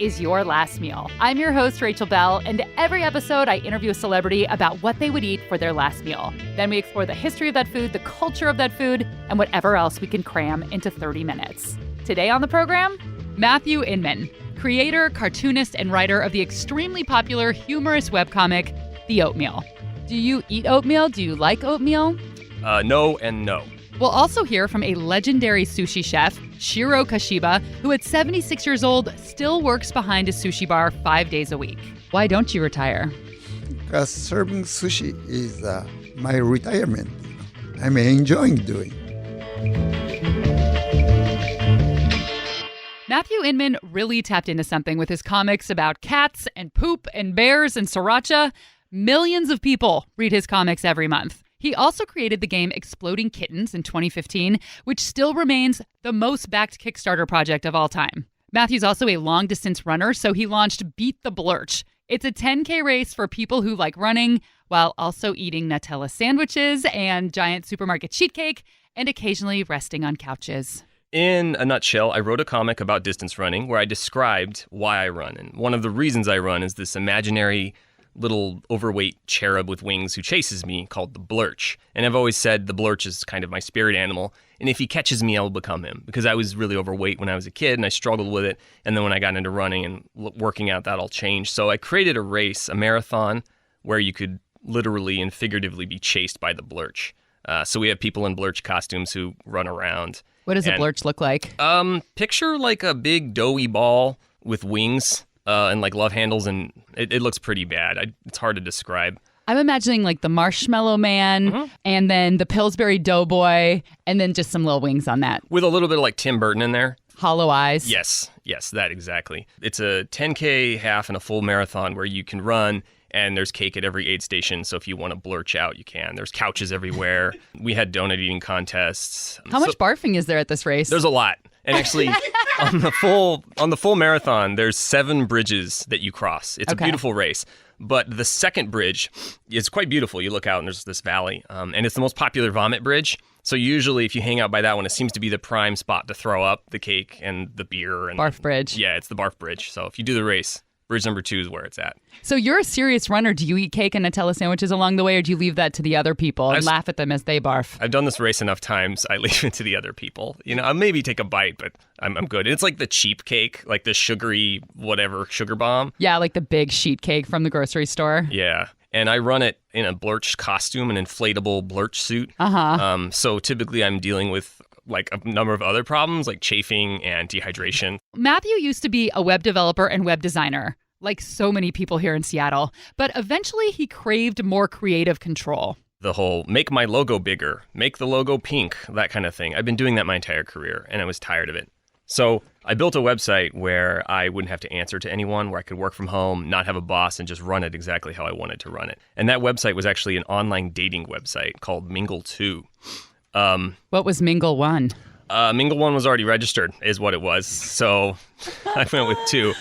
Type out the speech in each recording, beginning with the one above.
is your last meal. I'm your host, Rachel Belle, and every episode I interview a celebrity about what they would eat for their last meal. Then we explore the history of that food, the culture of that food, and whatever else we can cram into 30 minutes. Today on the program, Matthew Inman, creator, cartoonist, and writer of the extremely popular humorous webcomic, The Oatmeal. Do you eat oatmeal? Do you like oatmeal? No and no. We'll also hear from a legendary sushi chef, Shiro Kashiba, who at 76 years old still works behind a sushi bar 5 days a week. Why don't you retire? Because serving sushi is my retirement. I'm enjoying doing. Matthew Inman really tapped into something with his comics about cats and poop and bears and sriracha. Millions of people read his comics every month. He also created the game Exploding Kittens in 2015, which still remains the most backed Kickstarter project of all time. Matthew's also a long-distance runner, so he launched Beat the Blurch. It's a 10K race for people who like running while also eating Nutella sandwiches and giant supermarket sheet cake and occasionally resting on couches. In a nutshell, I wrote a comic about distance running where I described why I run. And one of the reasons I run is this imaginary little overweight cherub with wings who chases me called the Blurch. And I've always said the Blurch is kind of my spirit animal. And if he catches me, I will become him. Because I was really overweight when I was a kid and I struggled with it. And then when I got into running and working out, that all changed. So I created a race, a marathon, where you could literally and figuratively be chased by the Blurch. So we have people in Blurch costumes who run around. What does a Blurch look like? Picture like a big doughy ball with wings. And like love handles, and it looks pretty bad. It's hard to describe. I'm imagining like the Marshmallow Man and then the Pillsbury Doughboy and then just some little wings on that. With a little bit of like Tim Burton in there. Hollow eyes. Yes, that exactly. It's a 10K half and a full marathon where you can run and there's cake at every aid station. So if you want to blurch out, you can. There's couches everywhere. We had donut eating contests. How much barfing is there at this race? There's a lot. And actually, on the full marathon, there's 7 bridges that you cross. It's a beautiful race. But the second bridge is quite beautiful. You look out and there's this valley. And it's the most popular vomit bridge. So usually if you hang out by that one, it seems to be the prime spot to throw up the cake and the beer. And Barf bridge. Yeah, it's the barf bridge. So if you do the race, bridge number 2 is where it's at. So you're a serious runner. Do you eat cake and Nutella sandwiches along the way, or do you leave that to the other people and laugh at them as they barf? I've done this race enough times. I leave it to the other people. You know, I'll maybe take a bite, but I'm good. It's like the cheap cake, like the sugary whatever, sugar bomb. Yeah, like the big sheet cake from the grocery store. Yeah. And I run it in a Blurch costume, an inflatable Blurch suit. So typically I'm dealing with like a number of other problems like chafing and dehydration. Matthew used to be a web developer and web designer, like so many people here in Seattle, but eventually he craved more creative control. The whole make my logo bigger, make the logo pink, that kind of thing. I've been doing that my entire career and I was tired of it. So I built a website where I wouldn't have to answer to anyone, where I could work from home, not have a boss, and just run it exactly how I wanted to run it. And that website was actually an online dating website called Mingle 2. What was Mingle 1? Mingle 1 was already registered, is what it was. So I went with 2.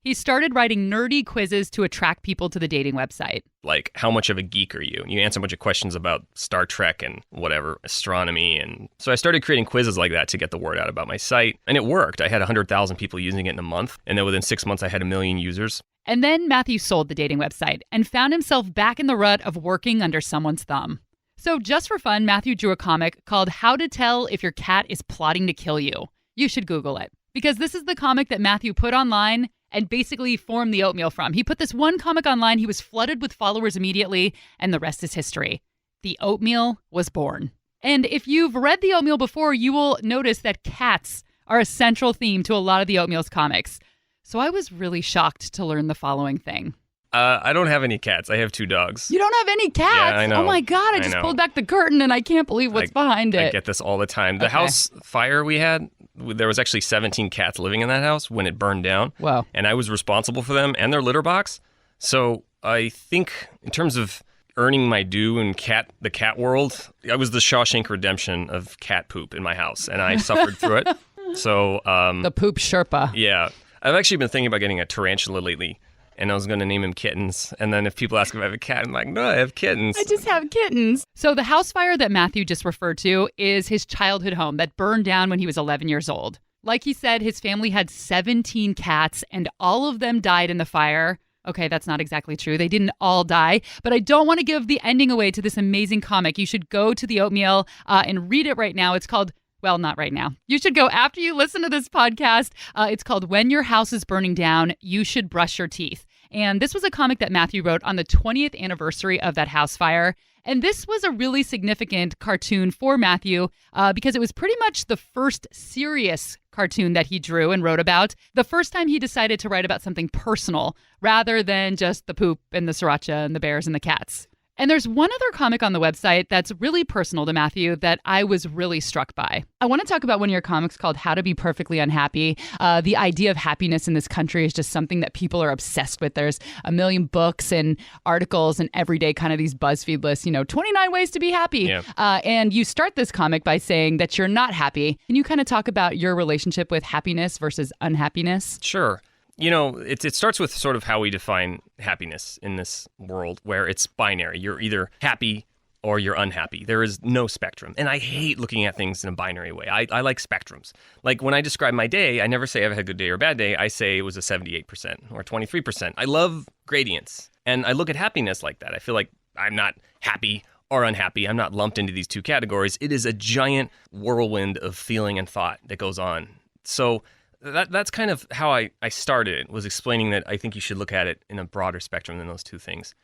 He started writing nerdy quizzes to attract people to the dating website. Like, how much of a geek are you? And you answer a bunch of questions about Star Trek and whatever, astronomy. And so I started creating quizzes like that to get the word out about my site. And it worked. I had 100,000 people using it in a month. And then within 6 months, I had 1 million users. And then Matthew sold the dating website and found himself back in the rut of working under someone's thumb. So just for fun, Matthew drew a comic called How to Tell If Your Cat is Plotting to Kill You. You should Google it. Because this is the comic that Matthew put online and basically formed the Oatmeal from. He put this one comic online, he was flooded with followers immediately, and the rest is history. The Oatmeal was born. And if you've read the Oatmeal before, you will notice that cats are a central theme to a lot of the Oatmeal's comics. So I was really shocked to learn the following thing. I don't have any cats. I have 2 dogs. You don't have any cats? Yeah, I know. Oh my God, I just pulled back the curtain and I can't believe what's behind it. I get this all the time. The house fire we had, there was actually 17 cats living in that house when it burned down. Wow. And I was responsible for them and their litter box. So I think in terms of earning my due in the cat world, I was the Shawshank Redemption of cat poop in my house, and I suffered through it. So the poop Sherpa. Yeah. I've actually been thinking about getting a tarantula lately. And I was going to name him Kittens. And then if people ask if I have a cat, I'm like, no, I have kittens. I just have kittens. So the house fire that Matthew just referred to is his childhood home that burned down when he was 11 years old. Like he said, his family had 17 cats and all of them died in the fire. Okay, that's not exactly true. They didn't all die, but I don't want to give the ending away to this amazing comic. You should go to the Oatmeal and read it right now. It's called, well, not right now. You should go after you listen to this podcast. It's called When Your House is Burning Down, You Should Brush Your Teeth. And this was a comic that Matthew wrote on the 20th anniversary of that house fire. And this was a really significant cartoon for Matthew because it was pretty much the first serious cartoon that he drew and wrote about. The first time he decided to write about something personal rather than just the poop and the sriracha and the bears and the cats. And there's one other comic on the website that's really personal to Matthew that I was really struck by. I want to talk about one of your comics called How to Be Perfectly Unhappy. The idea of happiness in this country is just something that people are obsessed with. There's a million books and articles and everyday kind of these BuzzFeed lists, 29 ways to be happy. Yeah. And you start this comic by saying that you're not happy. Can you kind of talk about your relationship with happiness versus unhappiness? Sure. It starts with sort of how we define happiness in this world where it's binary. You're either happy or you're unhappy. There is no spectrum. And I hate looking at things in a binary way. I like spectrums. Like when I describe my day, I never say I've had a good day or a bad day. I say it was a 78% or 23%. I love gradients. And I look at happiness like that. I feel like I'm not happy or unhappy. I'm not lumped into these two categories. It is a giant whirlwind of feeling and thought that goes on. So that's kind of how I started it, was explaining that I think you should look at it in a broader spectrum than those two things.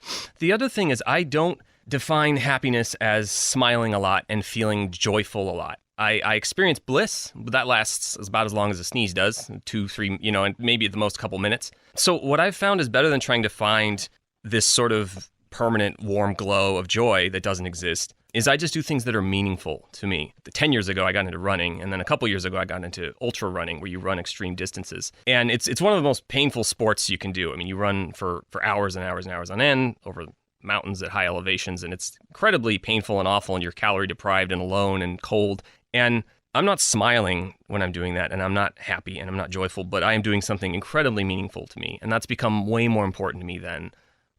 The other thing is I don't define happiness as smiling a lot and feeling joyful a lot. I experience bliss, but that lasts about as long as a sneeze does, 2, 3, and maybe at the most a couple minutes. So what I've found is better than trying to find this sort of permanent warm glow of joy that doesn't exist, is I just do things that are meaningful to me. 10 years ago, I got into running, and then a couple years ago, I got into ultra running, where you run extreme distances. And it's one of the most painful sports you can do. I mean, you run for hours and hours and hours on end over mountains at high elevations, and it's incredibly painful and awful, and you're calorie deprived and alone and cold. And I'm not smiling when I'm doing that, and I'm not happy, and I'm not joyful, but I am doing something incredibly meaningful to me. And that's become way more important to me than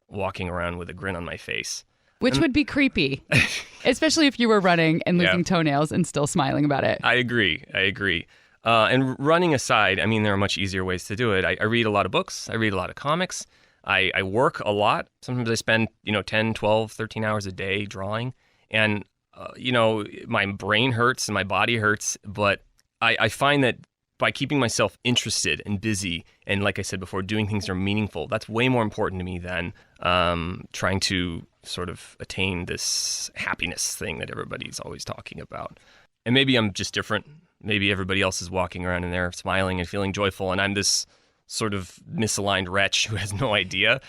walking around with a grin on my face. Which would be creepy, especially if you were running and losing toenails and still smiling about it. I agree. And running aside, I mean, there are much easier ways to do it. I read a lot of books. I read a lot of comics. I work a lot. Sometimes I spend, 10, 12, 13 hours a day drawing. And, my brain hurts and my body hurts. But I find that by keeping myself interested and busy and, like I said before, doing things that are meaningful, that's way more important to me than trying to sort of attain this happiness thing that everybody's always talking about. And maybe I'm just different. Maybe everybody else is walking around and they're smiling and feeling joyful, and I'm this sort of misaligned wretch who has no idea.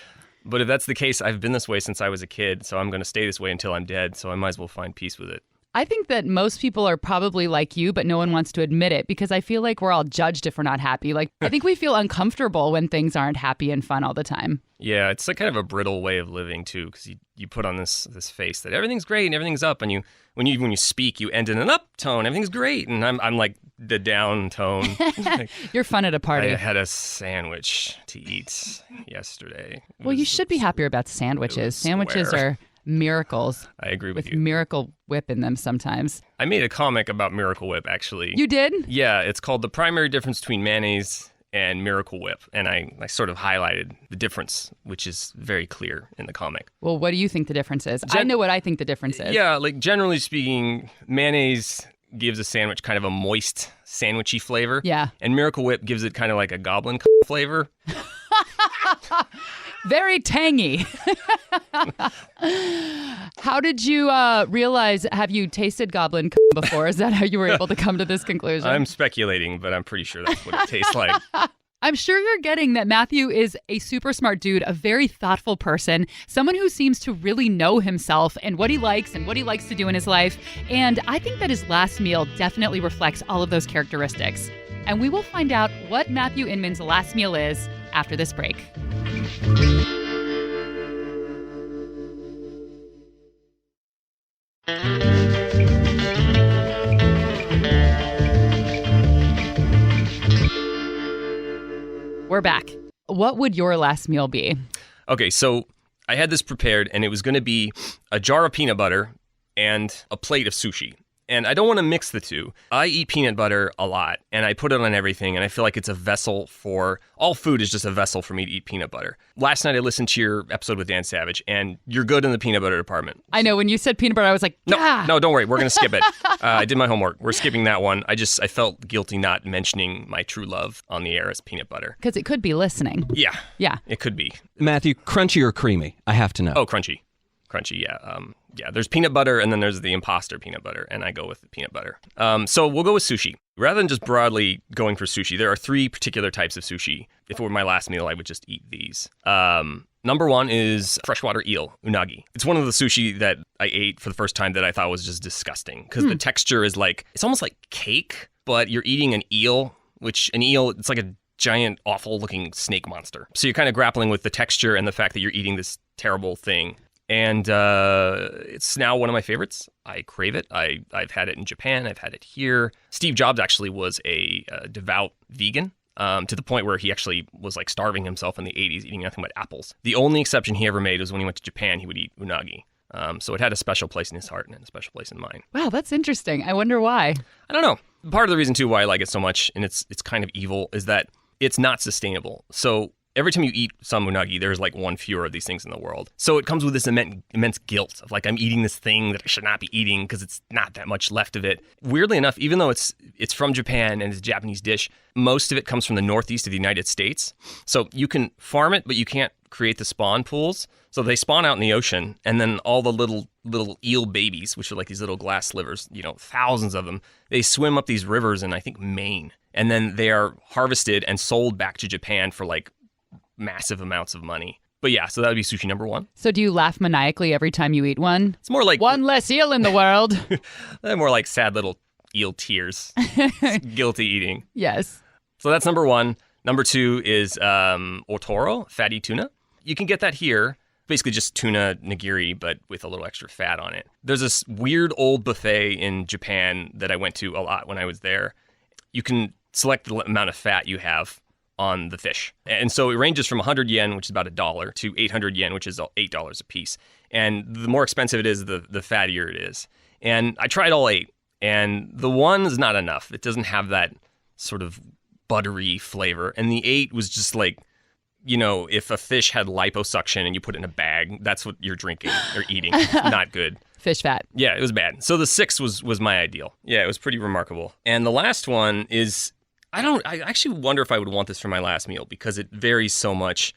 But if that's the case, I've been this way since I was a kid, so I'm going to stay this way until I'm dead, so I might as well find peace with it. I think that most people are probably like you, but no one wants to admit it because I feel like we're all judged if we're not happy. Like, I think we feel uncomfortable when things aren't happy and fun all the time. Yeah, it's like kind of a brittle way of living too, because you put on this face that everything's great and everything's up, and when you speak, you end in an up tone. Everything's great, and I'm like the down tone. Like, you're fun at a party. I had a sandwich to eat yesterday. Well, you should be happier about sandwiches. Sandwiches are miracles. I agree with you. With Miracle Whip in them sometimes. I made a comic about Miracle Whip, actually. You did? Yeah, it's called The Primary Difference Between Mayonnaise and Miracle Whip. And I sort of highlighted the difference, which is very clear in the comic. Well, what do you think the difference is? I know what I think the difference is. Yeah, like generally speaking, mayonnaise gives a sandwich kind of a moist, sandwichy flavor. Yeah. And Miracle Whip gives it kind of like a goblin flavor. Very tangy. How did you realize, have you tasted goblin before? Is that how you were able to come to this conclusion? I'm speculating, but I'm pretty sure that's what it tastes like. I'm sure you're getting that Matthew is a super smart dude, a very thoughtful person, someone who seems to really know himself and what he likes and what he likes to do in his life. And I think that his last meal definitely reflects all of those characteristics. And we will find out what Matthew Inman's last meal is after this break. We're back. What would your last meal be? Okay, so I had this prepared, and it was going to be a jar of peanut butter and a plate of sushi. And I don't want to mix the two. I eat peanut butter a lot, and I put it on everything, and I feel like it's a vessel for... All food is just a vessel for me to eat peanut butter. Last night I listened to your episode with Dan Savage, and you're good in the peanut butter department. I know, when you said peanut butter, I was like, No, don't worry. We're going to skip it. I did my homework. We're skipping that one. I felt guilty not mentioning my true love on the air as peanut butter. Because it could be listening. Yeah. Yeah. It could be. Matthew, crunchy or creamy? I have to know. Oh, crunchy. Crunchy, yeah. Yeah, there's peanut butter, and then there's the imposter peanut butter, and I go with the peanut butter. So we'll go with sushi. Rather than just broadly going for sushi, there are 3 particular types of sushi. If it were my last meal, I would just eat these. Number 1 is freshwater eel, unagi. It's one of the sushi that I ate for the first time that I thought was just disgusting, because the texture is like, it's almost like cake, but you're eating an eel, which an eel, it's like a giant, awful-looking snake monster. So you're kind of grappling with the texture and the fact that you're eating this terrible thing. And it's now one of my favorites. I crave it. I've had it in Japan. I've had it here. Steve Jobs actually was a devout vegan to the point where he actually was like starving himself in the 80s, eating nothing but apples. The only exception he ever made was when he went to Japan, he would eat unagi. So it had a special place in his heart and a special place in mine. Wow, that's interesting. I wonder why. I don't know. Part of the reason, too, why I like it so much, and it's kind of evil, is that it's not sustainable. So every time you eat some unagi, there's like one fewer of these things in the world. So it comes with this immense guilt of like, I'm eating this thing that I should not be eating because it's not that much left of it. Weirdly enough, even though it's from Japan and it's a Japanese dish, most of it comes from the northeast of the United States. So you can farm it, but you can't create the spawn pools. So they spawn out in the ocean, and then all the little eel babies, which are like these little glass slivers, thousands of them, they swim up these rivers in, I think, Maine. And then they are harvested and sold back to Japan for like massive amounts of money. But yeah, so that would be sushi number 1. So do you laugh maniacally every time you eat one? It's more like... One less eel in the world. They're more like sad little eel tears. Guilty eating. Yes. So that's number 1. Number 2 is otoro, fatty tuna. You can get that here. Basically just tuna nigiri, but with a little extra fat on it. There's this weird old buffet in Japan that I went to a lot when I was there. You can select the amount of fat you have on the fish. And so it ranges from 100 yen, which is about $1, to 800 yen, which is $8 a piece. And the more expensive it is, the fattier it is. And I tried all 8, and the 1 is not enough. It doesn't have that sort of buttery flavor. And the 8 was just like, if a fish had liposuction and you put it in a bag, that's what you're drinking or eating. Not good. Fish fat. Yeah, it was bad. So the 6 was my ideal. Yeah, it was pretty remarkable. And the last one is... I actually wonder if I would want this for my last meal because it varies so much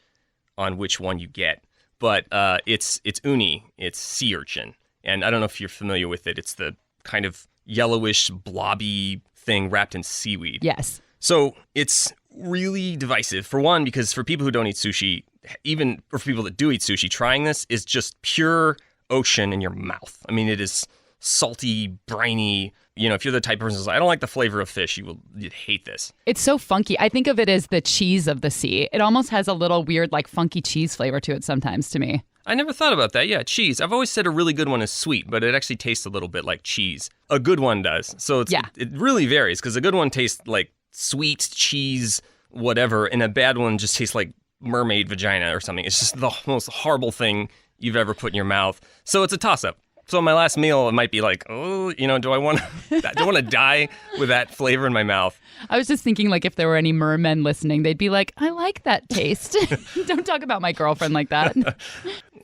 on which one you get. But it's uni, it's sea urchin. And I don't know if you're familiar with it. It's the kind of yellowish, blobby thing wrapped in seaweed. Yes. So it's really divisive. For one, because for people who don't eat sushi, even for people that do eat sushi, trying this is just pure ocean in your mouth. I mean, it is salty, briny. If you're the type of person who's like, I don't like the flavor of fish, you'd hate this. It's so funky. I think of it as the cheese of the sea. It almost has a little weird, like funky cheese flavor to it sometimes to me. I never thought about that. Yeah, cheese. I've always said a really good one is sweet, but it actually tastes a little bit like cheese. A good one does. So it really varies because a good one tastes like sweet cheese, whatever, and a bad one just tastes like mermaid vagina or something. It's just the most horrible thing you've ever put in your mouth. So it's a toss-up. So my last meal, it might be like, do I want to die with that flavor in my mouth? I was just thinking, like, if there were any mermen listening, they'd be like, I like that taste. Don't talk about my girlfriend like that.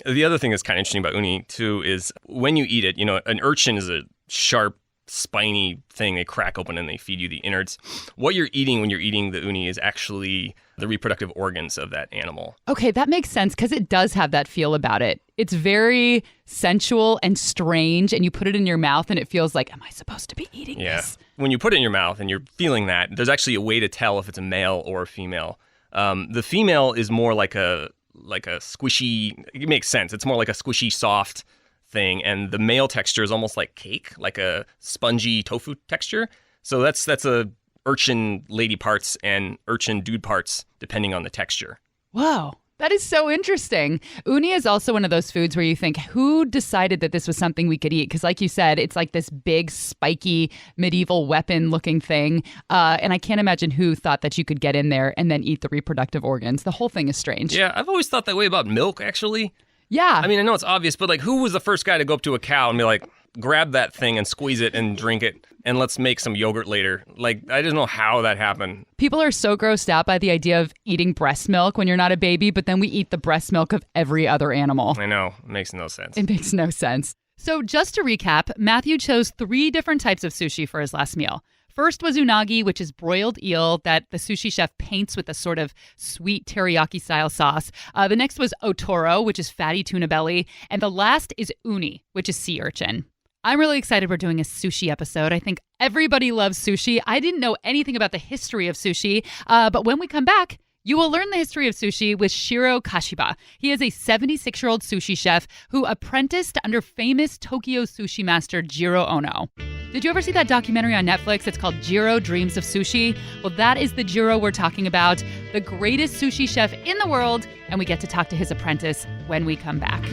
The other thing that's kind of interesting about uni, too, is when you eat it, an urchin is a sharp, spiny thing. They crack open and they feed you the innards. What you're eating when you're eating the uni is actually the reproductive organs of that animal. Okay, that makes sense because it does have that feel about it. It's very sensual and strange, and you put it in your mouth and it feels like, am I supposed to be eating this? When you put it in your mouth and you're feeling that, there's actually a way to tell if it's a male or a female. The female is more like a squishy, it makes sense. It's more like a squishy, soft thing, and the male texture is almost like cake, like a spongy tofu texture. So that's a urchin lady parts and urchin dude parts, depending on the texture. Whoa, that is so interesting. Uni is also one of those foods where you think, who decided that this was something we could eat? Because like you said, it's like this big, spiky, medieval weapon-looking thing. And I can't imagine who thought that you could get in there and then eat the reproductive organs. The whole thing is strange. Yeah, I've always thought that way about milk, actually. Yeah. I mean, I know it's obvious, but like, who was the first guy to go up to a cow and be like, grab that thing and squeeze it and drink it, and let's make some yogurt later. Like, I don't know how that happened. People are so grossed out by the idea of eating breast milk when you're not a baby, but then we eat the breast milk of every other animal. I know. It makes no sense. It makes no sense. So just to recap, Matthew chose 3 different types of sushi for his last meal. First was unagi, which is broiled eel that the sushi chef paints with a sort of sweet teriyaki-style sauce. The next was otoro, which is fatty tuna belly. And the last is uni, which is sea urchin. I'm really excited we're doing a sushi episode. I think everybody loves sushi. I didn't know anything about the history of sushi, but when we come back, you will learn the history of sushi with Shiro Kashiba. He is a 76-year-old sushi chef who apprenticed under famous Tokyo sushi master Jiro Ono. Did you ever see that documentary on Netflix? It's called Jiro Dreams of Sushi. Well, that is the Jiro we're talking about, the greatest sushi chef in the world, and we get to talk to his apprentice when we come back.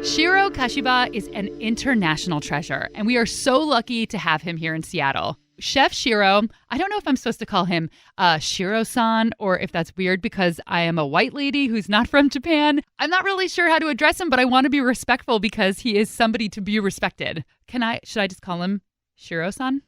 Shiro Kashiba is an international treasure, and we are so lucky to have him here in Seattle. Chef Shiro, I don't know if I'm supposed to call him Shiro-san or if that's weird because I am a white lady who's not from Japan. I'm not really sure how to address him, but I want to be respectful because he is somebody to be respected. Should I just call him Shiro-san?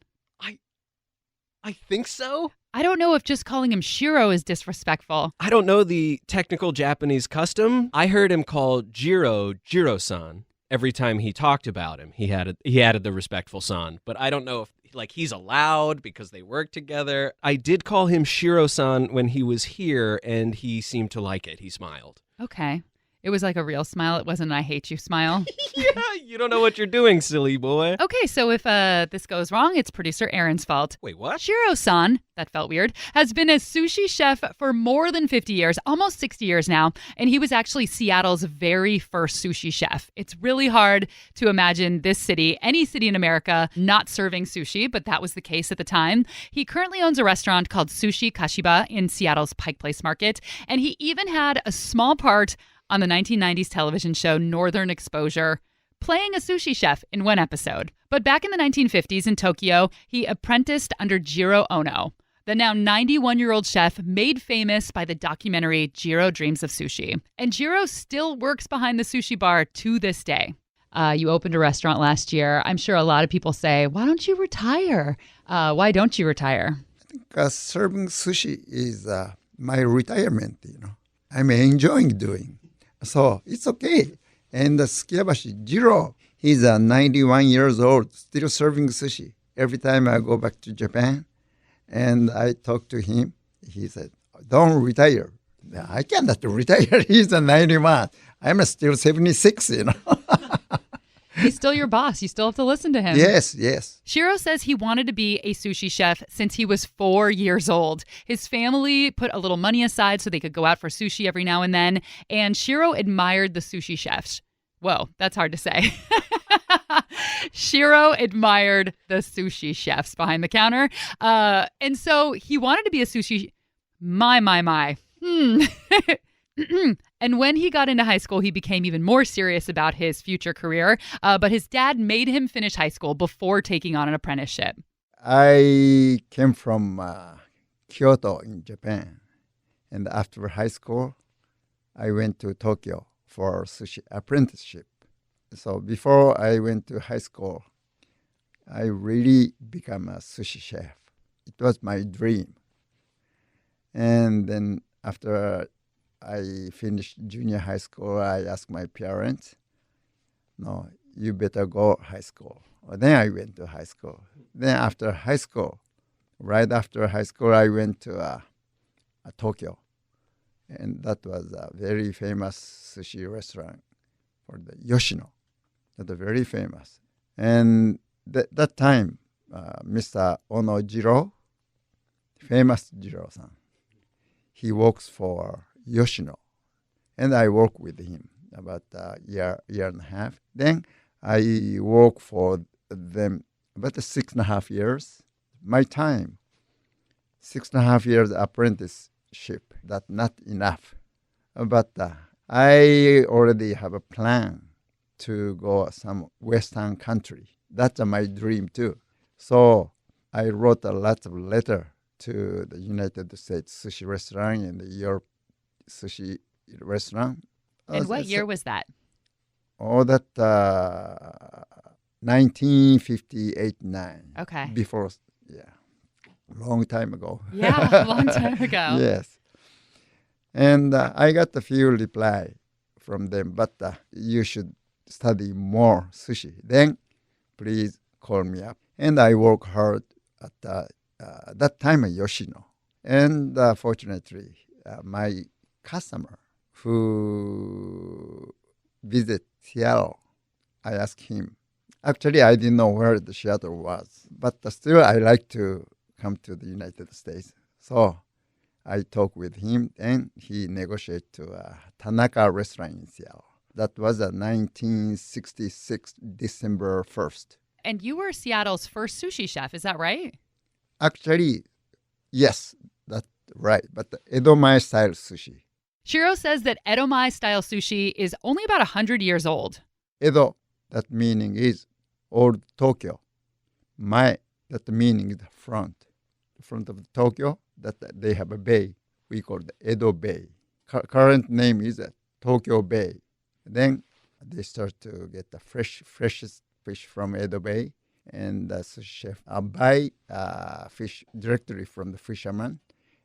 I think so. I don't know if just calling him Shiro is disrespectful. I don't know the technical Japanese custom. I heard him call Jiro-san every time he talked about him. He added the respectful san, but I don't know if he's allowed because they work together. I did call him Shiro-san when he was here, and he seemed to like it. He smiled. Okay. It was like a real smile. It wasn't an I hate you smile. Yeah, you don't know what you're doing, silly boy. Okay, so if this goes wrong, it's producer Aaron's fault. Wait, what? Shiro-san, that felt weird, has been a sushi chef for more than 50 years, almost 60 years now, and he was actually Seattle's very first sushi chef. It's really hard to imagine this city, any city in America, not serving sushi, but that was the case at the time. He currently owns a restaurant called Sushi Kashiba in Seattle's Pike Place Market, and he even had a small part on the 1990s television show Northern Exposure, playing a sushi chef in one episode. But back in the 1950s in Tokyo, he apprenticed under Jiro Ono, the now 91-year-old chef made famous by the documentary Jiro Dreams of Sushi. And Jiro still works behind the sushi bar to this day. You opened a restaurant last year. I'm sure a lot of people say, why don't you retire? Why don't you retire? I think serving sushi is my retirement, I'm enjoying doing. So it's okay. And Sukiyabashi Jiro, he's 91 years old, still serving sushi. Every time I go back to Japan and I talk to him, he said, don't retire. I cannot retire. He's 91. I'm still 76, He's still your boss. You still have to listen to him. Yes. Shiro says he wanted to be a sushi chef since he was 4 years old. His family put a little money aside so they could go out for sushi every now and then, and Shiro admired the sushi chefs. Whoa, that's hard to say. Shiro admired the sushi chefs behind the counter, and so he wanted to be a sushi... My. And when he got into high school, he became even more serious about his future career. But his dad made him finish high school before taking on an apprenticeship. I came from Kyoto in Japan. And after high school, I went to Tokyo for sushi apprenticeship. So before I went to high school, I really became a sushi chef. It was my dream. And then after I finished junior high school, I asked my parents, no, you better go high school. Well, then I went to high school. Then after high school, right after high school, I went to Tokyo. And that was a very famous sushi restaurant for the Yoshino. That was very famous. And that time, Mr. Ono Jiro, famous Jiro-san, he works for Yoshino. And I work with him about a year and a half. Then I work for them about 6.5 years. My time, 6.5 years apprenticeship, that's not enough. But I already have a plan to go some Western country. That's my dream too. So I wrote a lot of letter to the United States sushi restaurant and the Europe sushi restaurant. And what year was that? Oh, that 1958-9. Okay. Before, yeah, long time ago. Yeah, a long time ago. Yes. And I got a few reply from them, but you should study more sushi. Then please call me up. And I work hard at that time at Yoshino. And fortunately, my customer who visit Seattle, I asked him. Actually, I didn't know where the Seattle was, but still I like to come to the United States. So I talked with him, and he negotiated to a Tanaka restaurant in Seattle. That was 1966, December 1st. And you were Seattle's first sushi chef, is that right? Actually, yes, that's right. But the Edomae style sushi. Shiro says that Edomae style sushi is only about 100 years old. Edo, that meaning is old Tokyo. Mae, that meaning is the front. The front of Tokyo, that they have a bay. We call it Edo Bay. Current name is Tokyo Bay. Then they start to get the freshest fish from Edo Bay. And the sushi chef buy fish directly from the fisherman.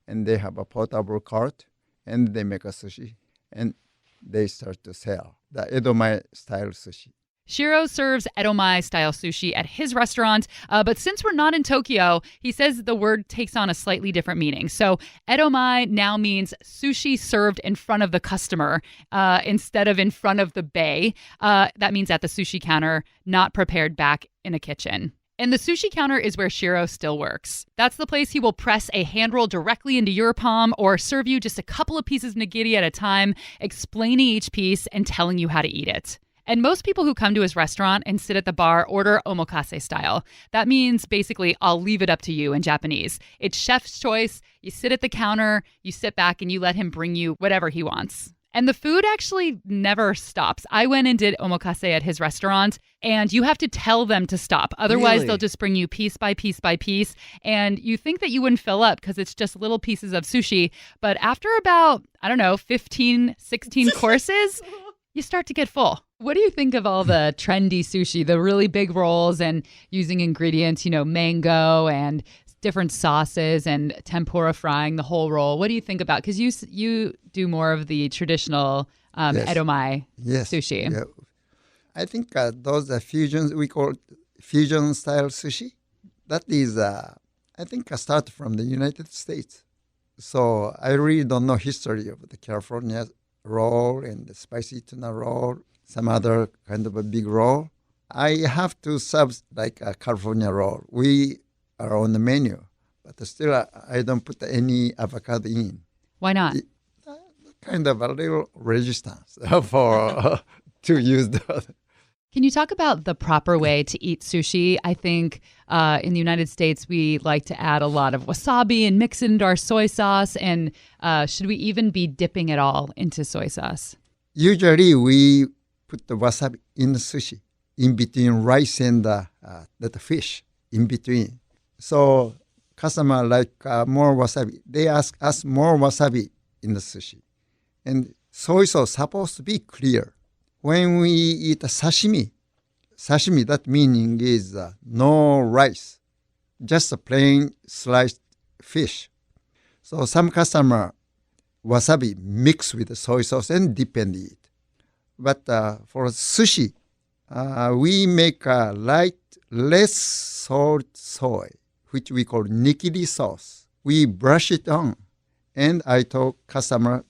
And they have a portable cart. And they make a sushi. And they start to sell the Edomae style sushi. Shiro serves Edomae style sushi at his restaurant, but since we're not in Tokyo, he says the word takes on a slightly different meaning. So Edomae now means sushi served in front of the customer instead of in front of the bay. That means at the sushi counter, not prepared back in a kitchen. And the sushi counter is where Shiro still works. That's the place he will press a hand roll directly into your palm or serve you just a couple of pieces of nigiri at a time, explaining each piece and telling you how to eat it. And most people who come to his restaurant and sit at the bar order omakase style. That means basically, I'll leave it up to you in Japanese. It's chef's choice. You sit at the counter, you sit back, and you let him bring you whatever he wants. And the food actually never stops. I went and did omakase at his restaurant, and you have to tell them to stop. Otherwise, Really? They'll just bring you piece by piece by piece. And you think that you wouldn't fill up because it's just little pieces of sushi. But after about, 15, 16 courses, you start to get full. What do you think of all the trendy sushi, the really big rolls and using ingredients, mango and different sauces and tempura frying the whole roll? What do you think about? Because you do more of the traditional Yes. Edomae Yes. sushi. Yeah. I think those are fusions, we call fusion style sushi. That is, I think, a start from the United States. So I really don't know history of the California roll and the spicy tuna roll, some other kind of a big roll. I have to serve like a California roll. We are on the menu, but still I don't put any avocado in. Why not? Kind of a little resistance for to use the. Can you talk about the proper way to eat sushi? I think in the United States, we like to add a lot of wasabi and mix it into our soy sauce. And should we even be dipping it all into soy sauce? Usually we put the wasabi in the sushi, in between rice and the fish, in between. So customer like more wasabi. They ask us more wasabi in the sushi. And soy sauce supposed to be clear. When we eat a sashimi, that meaning is no rice, just a plain sliced fish. So some customer wasabi mix with the soy sauce and dip and eat. But for sushi, we make a less salt soy, which we call nikiri sauce. We brush it on. And I told customer,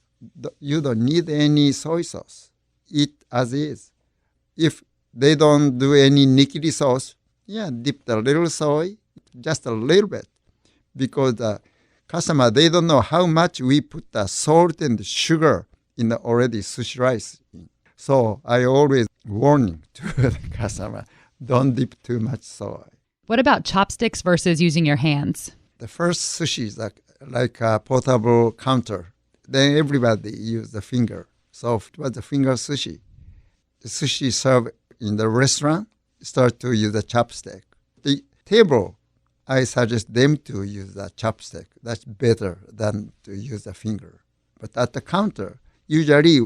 you don't need any soy sauce. Eat as is. If they don't do any nikiri sauce, dip the little soy, just a little bit. Because the customer, they don't know how much we put the salt and sugar in the already sushi rice. So I always warning to the customer, don't dip too much soy. What about chopsticks versus using your hands? The first sushi is like a portable counter. Then everybody use the finger. So it was the finger sushi. The sushi served in the restaurant start to use the chopstick. The table I suggest them to use a chopstick. That's better than to use a finger. But at the counter, usually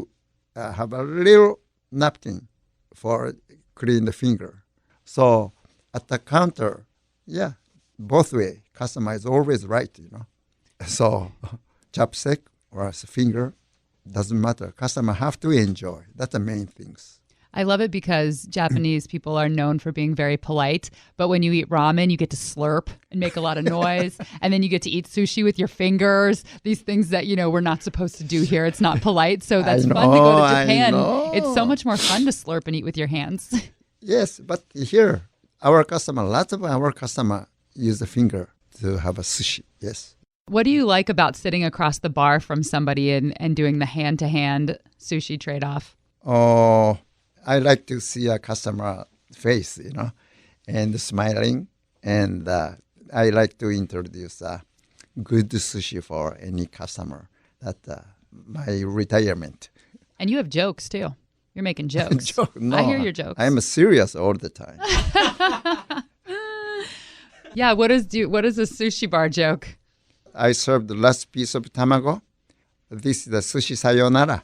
have a little napkin for clean the finger. So at the counter, yeah, both way. Customer is always right, So chopstick or a finger, doesn't matter. Customer have to enjoy. That's the main things. I love it because Japanese people are known for being very polite, but when you eat ramen, you get to slurp and make a lot of noise, and then you get to eat sushi with your fingers, these things that, we're not supposed to do here. It's not polite, so that's fun to go to Japan. It's so much more fun to slurp and eat with your hands. Yes, but here, lots of our customer use the finger to have a sushi, yes. What do you like about sitting across the bar from somebody and doing the hand-to-hand sushi trade-off? Oh, I like to see a customer face, and smiling. And I like to introduce good sushi for any customer. That's my retirement. And you have jokes, too. You're making jokes. No, I hear your jokes. I'm serious all the time. Yeah, what is a sushi bar joke? I served the last piece of tamago. This is the sushi sayonara.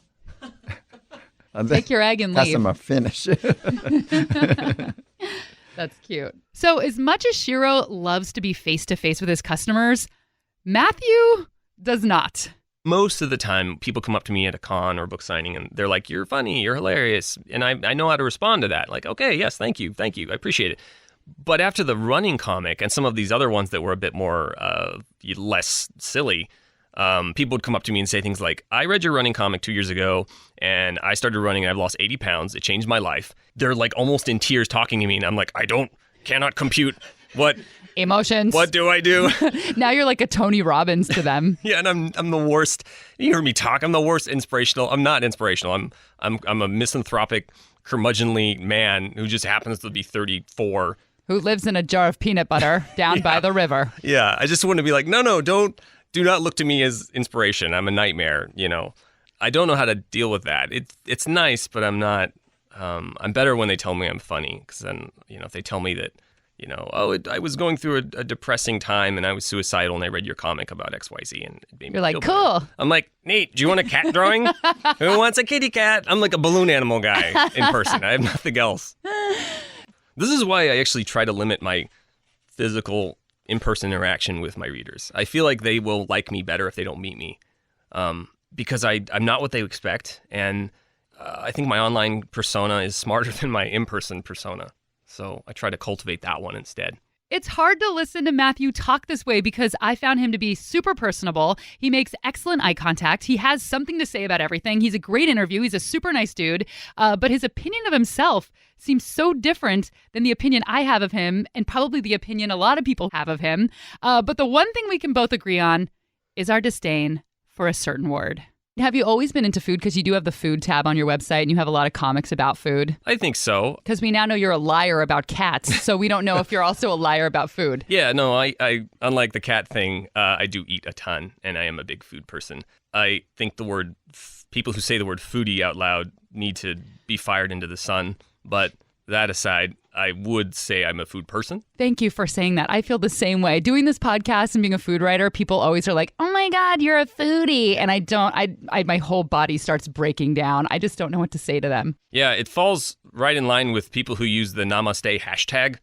Take your egg and leave. Customer finish. That's cute. So as much as Shiro loves to be face-to-face with his customers, Matthew does not. Most of the time, people come up to me at a con or book signing, and they're like, "You're funny, you're hilarious." And I know how to respond to that. Like, okay, yes, thank you, I appreciate it. But after the running comic and some of these other ones that were a bit more less silly, people would come up to me and say things like, "I read your running comic 2 years ago, and I started running, and I've lost 80 pounds. It changed my life." They're like almost in tears talking to me, and I'm like, cannot compute what emotions. What do I do? Now you're like a Tony Robbins to them. Yeah, and I'm the worst. You heard me talk. I'm the worst inspirational. I'm not inspirational. I'm a misanthropic, curmudgeonly man who just happens to be 34. Who lives in a jar of peanut butter down by the river. Yeah, I just want to be like, no, do not look to me as inspiration. I'm a nightmare, I don't know how to deal with that. It's nice, but I'm not. I'm better when they tell me I'm funny, because then, if they tell me that, I was going through a depressing time and I was suicidal and I read your comic about XYZ and it made me You're like, feel cool. better. I'm like, neat. Do you want a cat drawing? Who wants a kitty cat? I'm like a balloon animal guy in person. I have nothing else. This is why I actually try to limit my physical in-person interaction with my readers. I feel like they will like me better if they don't meet me, because I'm not what they expect, and I think my online persona is smarter than my in-person persona. So I try to cultivate that one instead. It's hard to listen to Matthew talk this way because I found him to be super personable. He makes excellent eye contact. He has something to say about everything. He's a great interview. He's a super nice dude. But his opinion of himself seems so different than the opinion I have of him, and probably the opinion a lot of people have of him. But the one thing we can both agree on is our disdain for a certain word. Have you always been into food? Because you do have the food tab on your website and you have a lot of comics about food. I think so. Because we now know you're a liar about cats, so we don't know if you're also a liar about food. Yeah, no, I unlike the cat thing, I do eat a ton, and I am a big food person. I think people who say the word foodie out loud need to be fired into the sun. But that aside, I would say I'm a food person. Thank you for saying that. I feel the same way. Doing this podcast and being a food writer, people always are like, "Oh my God, you're a foodie." And my whole body starts breaking down. I just don't know what to say to them. Yeah, it falls right in line with people who use the namaste hashtag.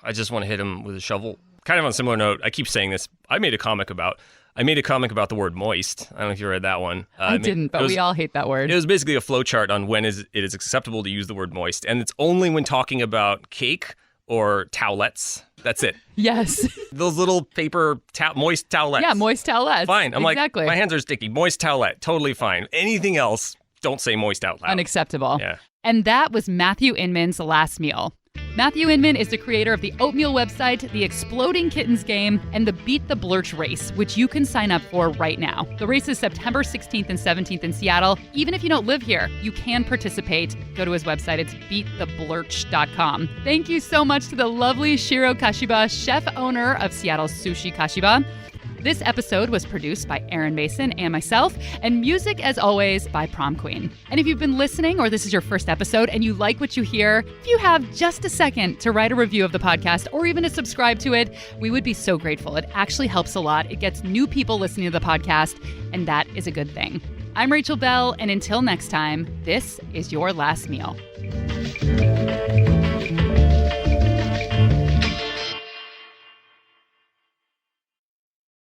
I just want to hit them with a shovel. Kind of on a similar note, I keep saying this. I made a comic about the word moist. I don't know if you read that one. I didn't, but we all hate that word. It was basically a flowchart on when it is acceptable to use the word moist. And it's only when talking about cake or towelettes. That's it. Yes. Those little paper moist towelettes. Yeah, moist towelettes. Fine. I'm exactly. Like, my hands are sticky. Moist towelette. Totally fine. Anything else, don't say moist out loud. Unacceptable. Yeah. And that was Matthew Inman's last meal. Matthew Inman is the creator of the Oatmeal website, the Exploding Kittens game, and the Beat the Blurch race, which you can sign up for right now. The race is September 16th and 17th in Seattle. Even if you don't live here, you can participate. Go to his website. It's beattheblurch.com. Thank you so much to the lovely Shiro Kashiba, chef owner of Seattle's Sushi Kashiba. This episode was produced by Aaron Mason and myself, and music, as always, by Prom Queen. And if you've been listening, or this is your first episode, and you like what you hear, if you have just a second to write a review of the podcast, or even to subscribe to it, we would be so grateful. It actually helps a lot. It gets new people listening to the podcast, and that is a good thing. I'm Rachel Belle, and until next time, this is Your Last Meal.